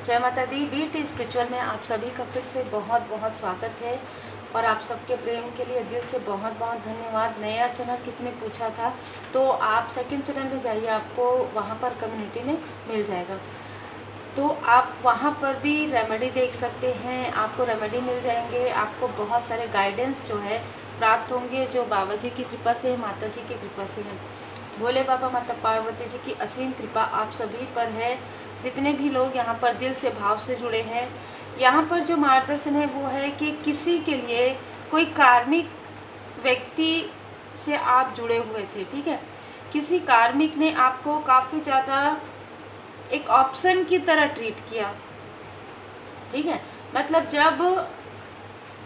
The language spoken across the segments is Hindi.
जय माता दी। बीट स्पिरिचुअल में आप सभी का फिर से बहुत बहुत स्वागत है और आप सबके प्रेम के लिए दिल से बहुत बहुत धन्यवाद। नया चैनल किसी ने पूछा था तो आप सेकंड चैनल में जाइए, आपको वहाँ पर कम्युनिटी में मिल जाएगा, तो आप वहाँ पर भी रेमेडी देख सकते हैं, आपको रेमेडी मिल जाएंगे, आपको बहुत सारे गाइडेंस जो है प्राप्त होंगे, जो बाबा जी की कृपा से, माता जी की कृपा से है। भोले बाबा माता पार्वती जी की असीम कृपा आप सभी पर है। जितने भी लोग यहाँ पर दिल से भाव से जुड़े हैं, यहाँ पर जो मार्गदर्शन है वो है कि किसी के लिए कोई कार्मिक व्यक्ति से आप जुड़े हुए थे, ठीक है, किसी कार्मिक ने आपको काफ़ी ज़्यादा एक ऑप्शन की तरह ट्रीट किया, ठीक है, मतलब जब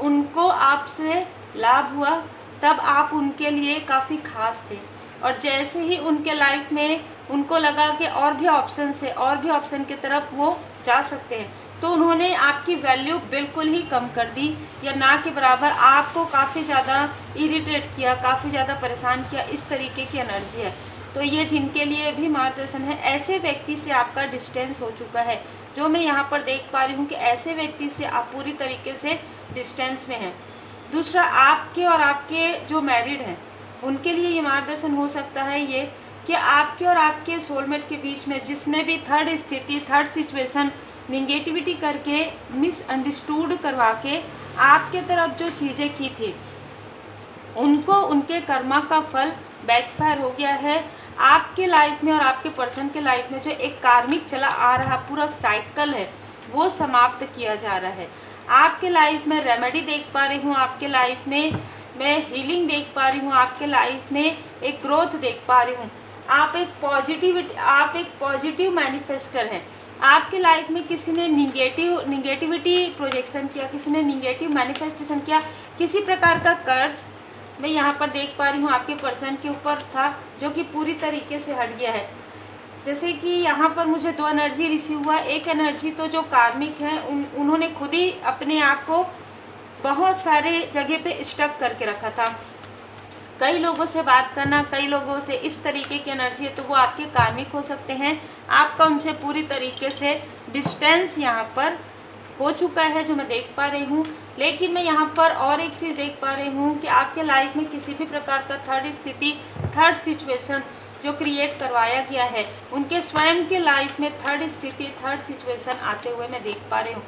उनको आपसे लाभ हुआ तब आप उनके लिए काफ़ी खास थे, और जैसे ही उनके लाइफ में उनको लगा कि और भी ऑप्शन है, और भी ऑप्शन की तरफ वो जा सकते हैं, तो उन्होंने आपकी वैल्यू बिल्कुल ही कम कर दी या ना के बराबर आपको काफ़ी ज़्यादा इरिटेट किया, काफ़ी ज़्यादा परेशान किया। इस तरीके की एनर्जी है। तो ये जिनके लिए भी मार्गदर्शन है, ऐसे व्यक्ति से आपका डिस्टेंस हो चुका है, जो मैं यहाँ पर देख पा रही हूँ कि ऐसे व्यक्ति से आप पूरी तरीके से डिस्टेंस में हैं। दूसरा, आपके और आपके जो मैरिड हैं उनके लिए ये मार्गदर्शन हो सकता है ये कि आपके और आपके सोलमेट के बीच में जिसने भी थर्ड स्थिति, थर्ड सिचुएशन निगेटिविटी करके, मिसअंडरस्टूड करवा के आपके तरफ जो चीज़ें की थी, उनको उनके कर्मा का फल बैकफायर हो गया है। आपके लाइफ में और आपके पर्सन के लाइफ में जो एक कार्मिक चला आ रहा पूरा साइकिल है वो समाप्त किया जा रहा है। आपके लाइफ में रेमेडी देख पा रही हूँ, आपके लाइफ में मैं हीलिंग देख पा रही हूँ, आपके लाइफ में एक ग्रोथ देख पा रही हूँ। आप एक पॉजिटिव मैनिफेस्टर हैं। आपके लाइफ में किसी ने निगेटिविटी प्रोजेक्शन किया, किसी ने निगेटिव मैनिफेस्टेशन किया, किसी प्रकार का कर्ज मैं यहाँ पर देख पा रही हूँ आपके पर्सन के ऊपर था, जो कि पूरी तरीके से हट गया है। जैसे कि यहाँ पर मुझे दो एनर्जी रिसीव हुआ। एक एनर्जी तो जो कार्मिक है उन्होंने खुद ही अपने आप को बहुत सारे जगह पे स्टक करके रखा था। कई लोगों से बात करना, कई लोगों से इस तरीके की एनर्जी है, तो वो आपके कार्मिक हो सकते हैं। आपका उनसे पूरी तरीके से डिस्टेंस यहाँ पर हो चुका है, जो मैं देख पा रही हूँ। लेकिन मैं यहाँ पर और एक चीज़ देख पा रही हूँ कि आपके लाइफ में किसी भी प्रकार का थर्ड स्थिति, थर्ड सिचुएशन जो क्रिएट करवाया गया है, उनके स्वयं के लाइफ में थर्ड स्थिति, थर्ड सिचुएशन आते हुए मैं देख पा रही हूँ।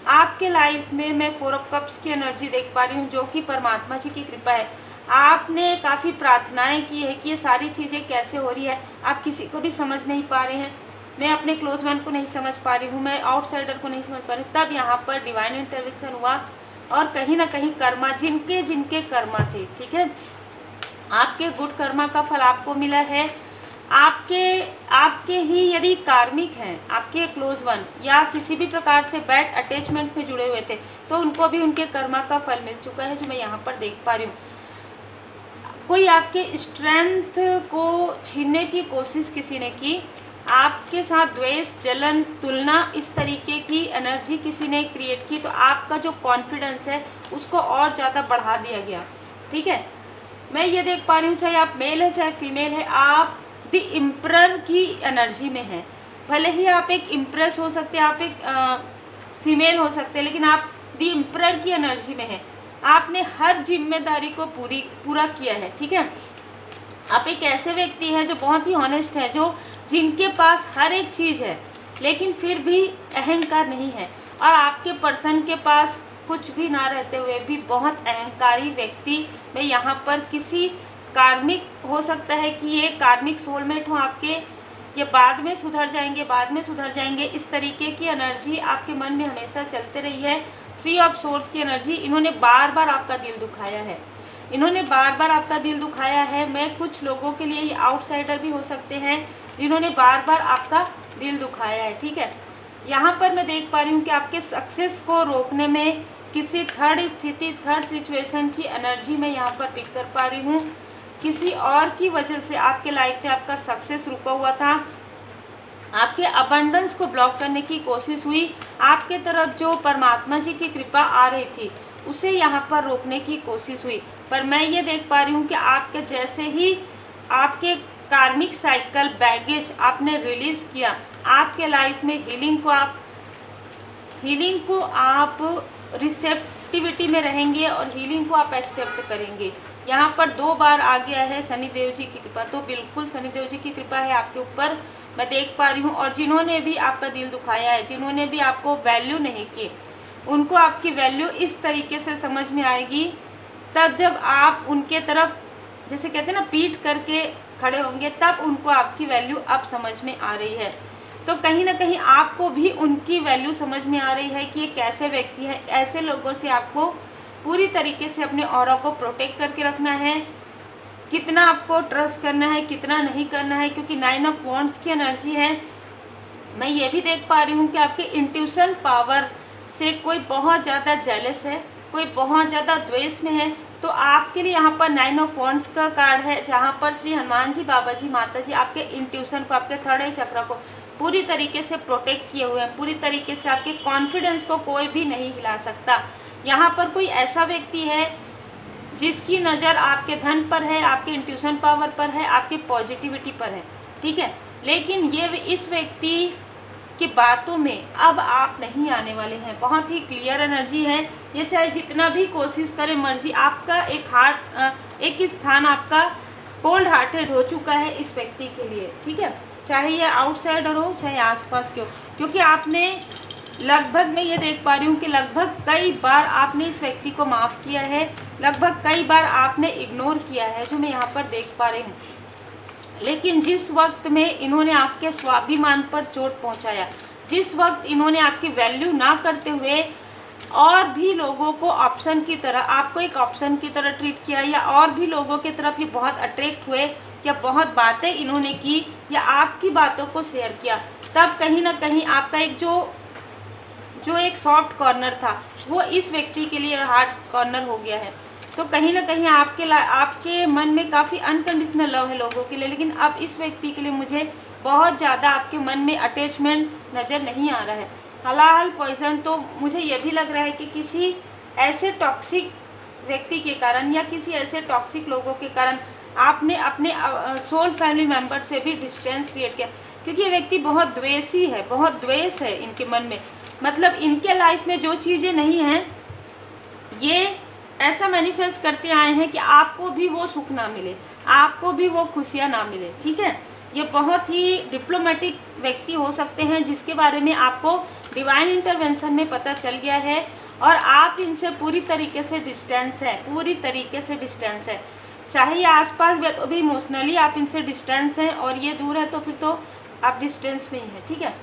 आपके लाइफ में मैं 4 ऑफ कप्स की एनर्जी देख पा रही हूँ, जो कि परमात्मा जी की कृपा है। आपने काफ़ी प्रार्थनाएं की है कि ये सारी चीज़ें कैसे हो रही है, आप किसी को भी समझ नहीं पा रहे हैं। मैं अपने क्लोज वन को नहीं समझ पा रही हूँ, मैं आउटसाइडर को नहीं समझ पा रही हूँ। तब यहाँ पर डिवाइन इंटरवेंशन हुआ और कहीं ना कहीं कर्मा, जिनके जिनके कर्मा थे, ठीक है, आपके गुड कर्मा का फल आपको मिला है। आपके ही यदि कार्मिक हैं, आपके क्लोज वन या किसी भी प्रकार से बैड अटैचमेंट में जुड़े हुए थे, तो उनको भी उनके कर्मा का फल मिल चुका है, जो मैं यहाँ पर देख पा रही हूँ। कोई आपके स्ट्रेंथ को छीनने की कोशिश किसी ने की, आपके साथ द्वेष, जलन, तुलना, इस तरीके की एनर्जी किसी ने क्रिएट की, तो आपका जो कॉन्फिडेंस है उसको और ज़्यादा बढ़ा दिया गया, ठीक है। मैं ये देख पा रही हूँ, चाहे आप मेल है चाहे फीमेल है, आप द इम्परर की एनर्जी में है। भले ही आप एक इम्प्रेस हो सकते हैं, आप एक फीमेल हो सकते हैं, लेकिन आप द इम्परर की एनर्जी में है। आपने हर जिम्मेदारी को पूरा किया है, ठीक है। आप एक ऐसे व्यक्ति हैं जो बहुत ही ऑनेस्ट है, जो जिनके पास हर एक चीज़ है लेकिन फिर भी अहंकार नहीं है, और आपके पर्सन के पास कुछ भी ना रहते हुए भी बहुत अहंकारी व्यक्ति। मैं यहाँ पर किसी कार्मिक हो सकता है कि ये कार्मिक सोलमेट हो आपके, ये बाद में सुधर जाएंगे, बाद में सुधर जाएंगे, इस तरीके की एनर्जी आपके मन में हमेशा चलते रही है। 3 ऑफ सोर्स की एनर्जी, इन्होंने बार बार आपका दिल दुखाया है, इन्होंने बार बार आपका दिल दुखाया है। मैं कुछ लोगों के लिए ये आउटसाइडर भी हो सकते हैं जिन्होंने बार बार आपका दिल दुखाया है, ठीक है। यहाँ पर मैं देख पा रही हूँ कि आपके सक्सेस को रोकने में किसी थर्ड स्थिति, थर्ड सिचुएशन की एनर्जी में यहाँ पर पिक कर पा रही हूँ। किसी और की वजह से आपके लाइफ में आपका सक्सेस रुका हुआ था, आपके अबंडेंस को ब्लॉक करने की कोशिश हुई, आपके तरफ जो परमात्मा जी की कृपा आ रही थी उसे यहाँ पर रोकने की कोशिश हुई। पर मैं ये देख पा रही हूँ कि आपके जैसे ही आपके कार्मिक साइकिल बैगेज आपने रिलीज़ किया, आपके लाइफ में हीलिंग को आप हीलिंग को आप रिसेप्टिविटी में रहेंगे और हीलिंग को आप एक्सेप्ट करेंगे। यहाँ पर 2 बार आ गया है शनिदेव जी की कृपा, तो बिल्कुल शनिदेव जी की कृपा है आपके ऊपर, मैं देख पा रही हूँ। और जिन्होंने भी आपका दिल दुखाया है, जिन्होंने भी आपको वैल्यू नहीं की, उनको आपकी वैल्यू इस तरीके से समझ में आएगी तब जब आप उनके तरफ, जैसे कहते हैं ना, पीठ करके खड़े होंगे, तब उनको आपकी वैल्यू अब समझ में आ रही है। तो कहीं ना कहीं आपको भी उनकी वैल्यू समझ में आ रही है कि ये कैसे व्यक्ति है। ऐसे लोगों से आपको पूरी तरीके से अपने ऑरा को प्रोटेक्ट करके रखना है, कितना आपको ट्रस्ट करना है, कितना नहीं करना है, क्योंकि 9 ऑफ वॉन्ड्स की एनर्जी है। मैं ये भी देख पा रही हूँ कि आपके इंट्यूशन पावर से कोई बहुत ज़्यादा जेलस है, कोई बहुत ज़्यादा द्वेष में है। तो आपके लिए यहाँ पर 9 ऑफ वॉन्ड्स का कार्ड है, जहाँ पर श्री हनुमान जी, बाबा जी, माता जी आपके इंट्यूशन को, आपके थर्ड आई चक्र को पूरी तरीके से प्रोटेक्ट किए हुए हैं। पूरी तरीके से आपके कॉन्फिडेंस को कोई भी नहीं हिला सकता। यहाँ पर कोई ऐसा व्यक्ति है जिसकी नज़र आपके धन पर है, आपके इंट्यूशन पावर पर है, आपकी पॉजिटिविटी पर है, ठीक है। लेकिन ये इस व्यक्ति की बातों में अब आप नहीं आने वाले हैं। बहुत ही क्लियर एनर्जी है। ये चाहे जितना भी कोशिश करे मर्जी, आपका एक स्थान आपका कोल्ड हार्टेड हो चुका है इस व्यक्ति के लिए, ठीक है। चाहे ये आउटसाइडर हो, चाहे आसपास के हो, क्योंकि आपने लगभग, मैं ये देख पा रही हूँ कि लगभग कई बार आपने इस व्यक्ति को माफ़ किया है, लगभग कई बार आपने इग्नोर किया है, जो मैं यहाँ पर देख पा रही हूँ। लेकिन जिस वक्त में इन्होंने आपके स्वाभिमान पर चोट पहुँचाया, जिस वक्त इन्होंने आपकी वैल्यू ना करते हुए और भी लोगों को ऑप्शन की तरह, आपको एक ऑप्शन की तरह ट्रीट किया, या और भी लोगों की तरफ ये बहुत अट्रैक्ट हुए, या बहुत बातें इन्होंने की, या आपकी बातों को शेयर किया, तब कहीं ना कहीं आपका एक जो एक सॉफ्ट कॉर्नर था, वो इस व्यक्ति के लिए हार्ड कॉर्नर हो गया है। तो कहीं ना कहीं आपके मन में काफ़ी अनकंडीशनल लव है लोगों के लिए, लेकिन अब इस व्यक्ति के लिए मुझे बहुत ज़्यादा आपके मन में अटैचमेंट नज़र नहीं आ रहा है। हलाहल पॉइजन, तो मुझे ये भी लग रहा है कि किसी ऐसे टॉक्सिक व्यक्ति के कारण या किसी ऐसे टॉक्सिक लोगों के कारण आपने अपने सोल फैमिली मेम्बर से भी डिस्टेंस क्रिएट किया, क्योंकि ये व्यक्ति बहुत द्वेषी है, बहुत द्वेष है इनके मन में। मतलब इनके लाइफ में जो चीज़ें नहीं हैं, ये ऐसा मैनिफेस्ट करते आए हैं कि आपको भी वो सुख ना मिले, आपको भी वो खुशियाँ ना मिले, ठीक है। ये बहुत ही डिप्लोमेटिक व्यक्ति हो सकते हैं, जिसके बारे में आपको डिवाइन इंटरवेंशन में पता चल गया है, और आप इनसे पूरी तरीके से डिस्टेंस है, पूरी तरीके से डिस्टेंस है। चाहे ये आसपास भी, तो भी इमोशनली आप इनसे डिस्टेंस हैं, और ये दूर है तो फिर तो आप डिस्टेंस में ही है, ठीक है।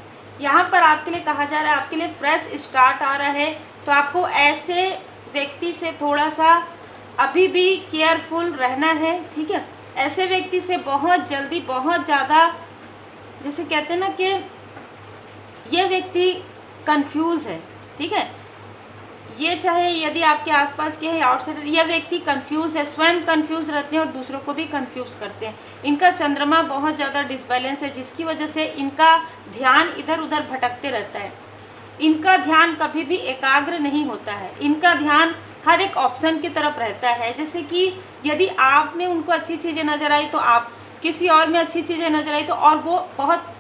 यहाँ पर आपके लिए कहा जा रहा है, आपके लिए फ्रेश स्टार्ट आ रहा है, तो आपको ऐसे व्यक्ति से थोड़ा सा अभी भी केयरफुल रहना है, ठीक है। ऐसे व्यक्ति से बहुत जल्दी, बहुत ज़्यादा, जैसे कहते हैं ना कि ये व्यक्ति कंफ्यूज है, ठीक है। ये चाहे यदि आपके आसपास के है आउटसाइडर, यह व्यक्ति कंफ्यूज है, स्वयं कंफ्यूज रहते हैं और दूसरों को भी कंफ्यूज करते हैं। इनका चंद्रमा बहुत ज़्यादा डिसबैलेंस है, जिसकी वजह से इनका ध्यान इधर उधर भटकते रहता है। इनका ध्यान कभी भी एकाग्र नहीं होता है, इनका ध्यान हर एक ऑप्शन की तरफ रहता है। जैसे कि यदि आप में उनको अच्छी चीज़ें नज़र आई तो आप, किसी और में अच्छी चीज़ें नज़र आई तो, और वो बहुत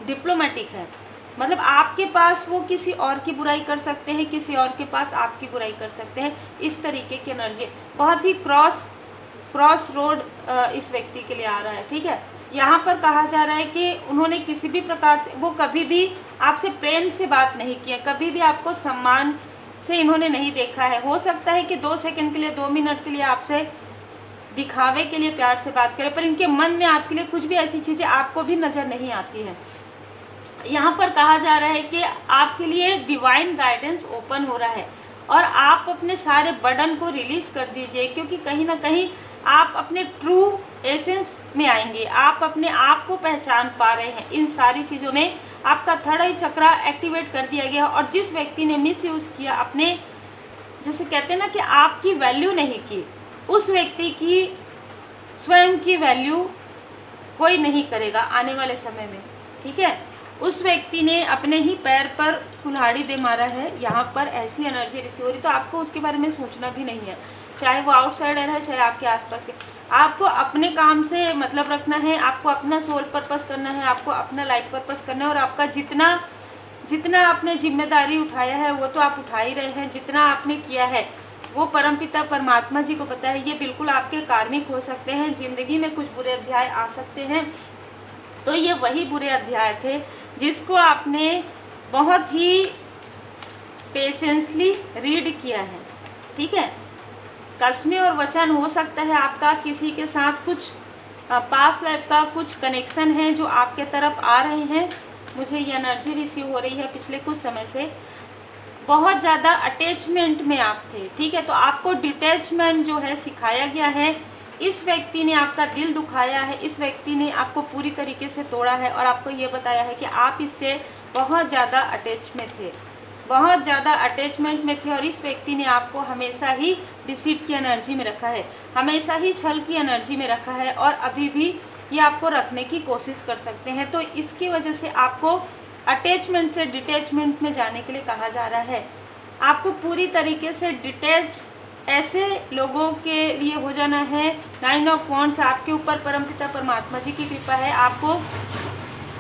डिप्लोमेटिक है, मतलब आपके पास वो किसी और की बुराई कर सकते हैं, किसी और के पास आपकी बुराई कर सकते हैं। इस तरीके की एनर्जी, बहुत ही क्रॉस रोड इस व्यक्ति के लिए आ रहा है, ठीक है। यहाँ पर कहा जा रहा है कि उन्होंने किसी भी प्रकार से, वो कभी भी आपसे प्रेम से बात नहीं किया, कभी भी आपको सम्मान से इन्होंने नहीं देखा है। हो सकता है कि 2 सेकंड के लिए, 2 मिनट के लिए आपसे दिखावे के लिए प्यार से बात करें, पर इनके मन में आपके लिए कुछ भी ऐसी चीज़ें आपको भी नज़र नहीं आती हैं। यहाँ पर कहा जा रहा है कि आपके लिए डिवाइन गाइडेंस ओपन हो रहा है, और आप अपने सारे बर्डन को रिलीज़ कर दीजिए, क्योंकि कहीं ना कहीं आप अपने ट्रू एसेंस में आएंगे, आप अपने आप को पहचान पा रहे हैं। इन सारी चीज़ों में आपका थर्ड आई चक्रा एक्टिवेट कर दिया गया, और जिस व्यक्ति ने मिसयूज़ किया, अपने, जैसे कहते हैं ना कि आपकी वैल्यू नहीं की, उस व्यक्ति की स्वयं की वैल्यू कोई नहीं करेगा आने वाले समय में, ठीक है। उस व्यक्ति ने अपने ही पैर पर कुल्हाड़ी दे मारा है। यहाँ पर ऐसी एनर्जी रिसीव हो रही, तो आपको उसके बारे में सोचना भी नहीं है, चाहे वो आउटसाइडर है, चाहे आपके आसपास के। आपको अपने काम से मतलब रखना है, आपको अपना सोल पर्पस करना है, आपको अपना लाइफ पर्पस करना है, और आपका जितना जितना आपने जिम्मेदारी उठाया है वो तो आप उठा ही रहे हैं, जितना आपने किया है वो परमपिता परमात्मा जी को पता है। ये बिल्कुल आपके कार्मिक हो सकते हैं, ज़िंदगी में कुछ बुरे अध्याय आ सकते हैं, तो ये वही बुरे अध्याय थे जिसको आपने बहुत ही पेशेंसली रीड किया है। ठीक है, कसमें और वचन हो सकता है आपका किसी के साथ कुछ पास लाइफ का कुछ कनेक्शन है जो आपके तरफ आ रहे हैं। मुझे ये एनर्जी रिसीव हो रही है पिछले कुछ समय से, बहुत ज़्यादा अटैचमेंट में आप थे। ठीक है, तो आपको डिटैचमेंट जो है सिखाया गया है। इस व्यक्ति ने आपका दिल दुखाया है, इस व्यक्ति ने आपको पूरी तरीके से तोड़ा है और आपको ये बताया है कि आप इससे बहुत ज़्यादा अटैचमेंट थे, बहुत ज़्यादा अटैचमेंट में थे और इस व्यक्ति ने आपको हमेशा ही डिसीट की एनर्जी में रखा है, हमेशा ही छल की एनर्जी में रखा है और अभी भी ये आपको रखने की कोशिश कर सकते हैं। तो इसकी वजह से आपको अटैचमेंट से डिटैचमेंट में जाने के लिए कहा जा रहा है। आपको पूरी तरीके से डिटैच ऐसे लोगों के लिए हो जाना है। 9 ऑफ वॉन्ड्स आपके ऊपर परमपिता परमात्मा जी की कृपा है, आपको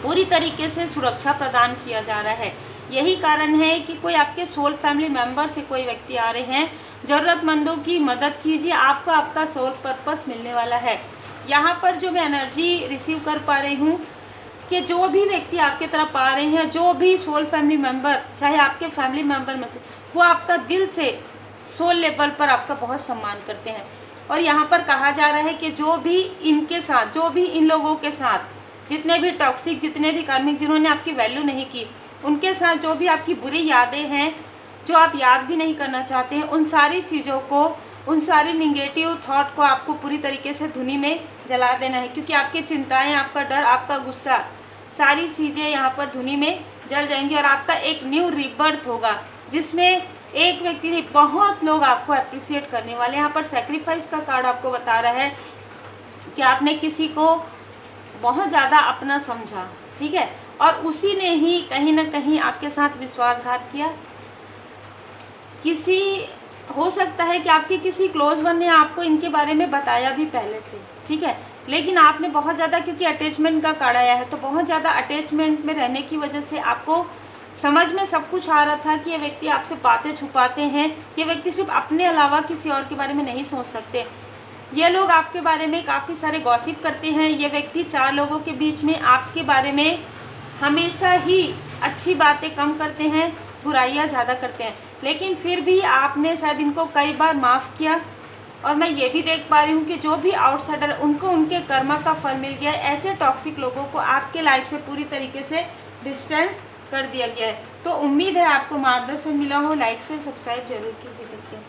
पूरी तरीके से सुरक्षा प्रदान किया जा रहा है। यही कारण है कि कोई आपके सोल फैमिली मेंबर से कोई व्यक्ति आ रहे हैं, ज़रूरतमंदों की मदद कीजिए, आपको आपका सोल पर्पस मिलने वाला है। यहाँ पर जो मैं एनर्जी रिसीव कर पा रही हूँ कि जो भी व्यक्ति आपके तरफ आ रहे हैं, जो भी सोल फैमिली मेंबर, चाहे आपके फैमिली मेंबर में से, वो आपका दिल से सोल लेवल पर आपका बहुत सम्मान करते हैं। और यहाँ पर कहा जा रहा है कि जो भी इनके साथ, जो भी इन लोगों के साथ, जितने भी टॉक्सिक, जितने भी कार्मिक, जिन्होंने आपकी वैल्यू नहीं की, उनके साथ जो भी आपकी बुरी यादें हैं, जो आप याद भी नहीं करना चाहते हैं, उन सारी चीज़ों को, उन सारी निगेटिव थॉट को आपको पूरी तरीके से धुनी में जला देना है। क्योंकि आपकी चिंताएं, आपका डर, आपका गुस्सा, सारी चीज़ें यहाँ पर धुनी में जल जाएंगी और आपका एक न्यू रीबर्थ होगा जिसमें एक व्यक्ति नहीं, बहुत लोग आपको अप्रिशिएट करने वाले हैं। यहाँ पर सेक्रीफाइस का कार्ड आपको बता रहा है कि आपने किसी को बहुत ज़्यादा अपना समझा, ठीक है, और उसी ने ही कहीं ना कहीं आपके साथ विश्वासघात किया। किसी हो सकता है कि आपके किसी क्लोज वन ने आपको इनके बारे में बताया भी पहले से, ठीक है, लेकिन आपने बहुत ज़्यादा, क्योंकि अटैचमेंट का कार्ड आया है, तो बहुत ज़्यादा अटैचमेंट में रहने की वजह से आपको समझ में सब कुछ आ रहा था कि ये व्यक्ति आपसे बातें छुपाते हैं, ये व्यक्ति सिर्फ अपने अलावा किसी और के बारे में नहीं सोच सकते। ये लोग आपके बारे में काफ़ी सारे गॉसिप करते हैं। ये व्यक्ति 4 लोगों के बीच में आपके बारे में हमेशा ही अच्छी बातें कम करते हैं, बुराइयां ज़्यादा करते हैं, लेकिन फिर भी आपने शायद इनको कई बार माफ़ किया। और मैं ये भी देख पा रही हूँ कि जो भी आउटसाइडर, उनको उनके कर्मा का फल मिल गया है। ऐसे टॉक्सिक लोगों को आपके लाइफ से पूरी तरीके से डिस्टेंस कर दिया गया है। तो उम्मीद है आपको मार्गदर्शन मिला हो। लाइक से सब्सक्राइब जरूर कीजिए।